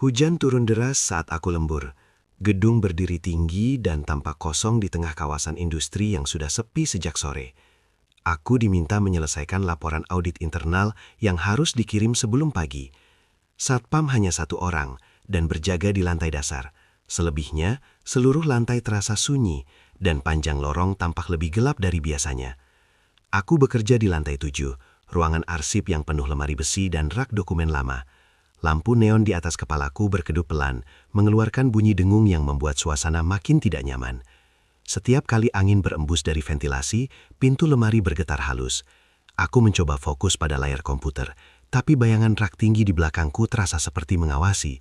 Hujan turun deras saat aku lembur. Gedung berdiri tinggi dan tampak kosong di tengah kawasan industri yang sudah sepi sejak sore. Aku diminta menyelesaikan laporan audit internal yang harus dikirim sebelum pagi. Satpam hanya satu orang dan berjaga di lantai dasar. Selebihnya, seluruh lantai terasa sunyi dan panjang lorong tampak lebih gelap dari biasanya. Aku bekerja di lantai 7, ruangan arsip yang penuh lemari besi dan rak dokumen lama. Lampu neon di atas kepalaku berkedip pelan, mengeluarkan bunyi dengung yang membuat suasana makin tidak nyaman. Setiap kali angin berembus dari ventilasi, pintu lemari bergetar halus. Aku mencoba fokus pada layar komputer, tapi bayangan rak tinggi di belakangku terasa seperti mengawasi.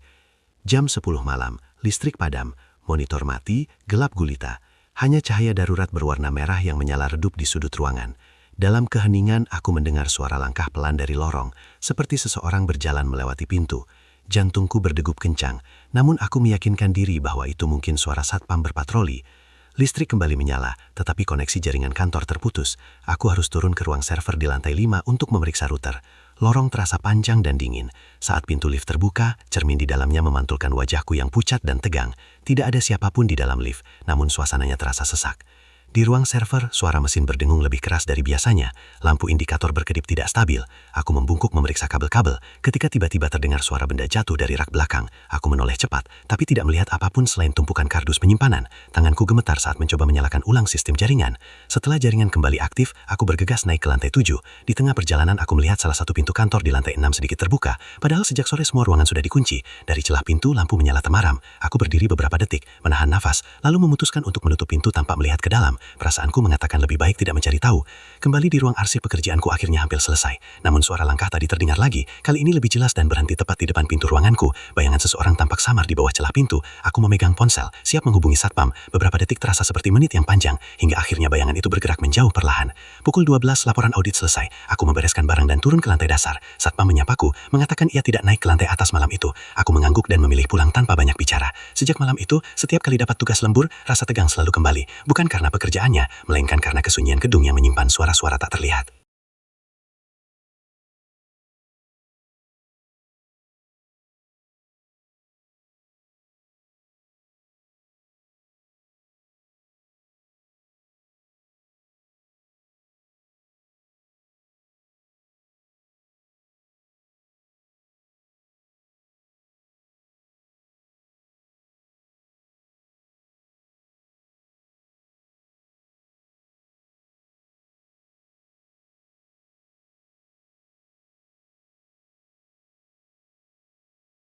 Jam 10 malam, listrik padam, monitor mati, gelap gulita. Hanya cahaya darurat berwarna merah yang menyala redup di sudut ruangan. Dalam keheningan, aku mendengar suara langkah pelan dari lorong, seperti seseorang berjalan melewati pintu. Jantungku berdegup kencang, namun aku meyakinkan diri bahwa itu mungkin suara satpam berpatroli. Listrik kembali menyala, tetapi koneksi jaringan kantor terputus. Aku harus turun ke ruang server di lantai 5 untuk memeriksa router. Lorong terasa panjang dan dingin. Saat pintu lift terbuka, cermin di dalamnya memantulkan wajahku yang pucat dan tegang. Tidak ada siapapun di dalam lift, namun suasananya terasa sesak. Di ruang server, suara mesin berdengung lebih keras dari biasanya. Lampu indikator berkedip tidak stabil. Aku membungkuk memeriksa kabel-kabel, ketika tiba-tiba terdengar suara benda jatuh dari rak belakang. Aku menoleh cepat, tapi tidak melihat apapun selain tumpukan kardus penyimpanan. Tanganku gemetar saat mencoba menyalakan ulang sistem jaringan. Setelah jaringan kembali aktif, aku bergegas naik ke lantai 7. Di tengah perjalanan, aku melihat salah satu pintu kantor di lantai 6 sedikit terbuka. Padahal sejak sore semua ruangan sudah dikunci. Dari celah pintu, lampu menyala temaram. Aku berdiri beberapa detik, menahan nafas, lalu memutuskan untuk menutup pintu tanpa melihat ke dalam. Perasaanku mengatakan lebih baik tidak mencari tahu. Kembali di ruang arsip pekerjaanku akhirnya hampir selesai. Namun suara langkah tadi terdengar lagi. Kali ini lebih jelas dan berhenti tepat di depan pintu ruanganku. Bayangan seseorang tampak samar di bawah celah pintu. Aku memegang ponsel, siap menghubungi satpam. Beberapa detik terasa seperti menit yang panjang, hingga akhirnya bayangan itu bergerak menjauh perlahan. Pukul 12 laporan audit selesai. Aku membereskan barang dan turun ke lantai dasar. Satpam menyapaku, mengatakan ia tidak naik ke lantai atas malam itu. Aku mengangguk dan memilih pulang tanpa banyak bicara. Sejak malam itu, setiap kali dapat tugas lembur, rasa tegang selalu kembali. Bukan karena pekerjaannya, melainkan karena kesunyian gedung yang menyimpan suara-suara tak terlihat.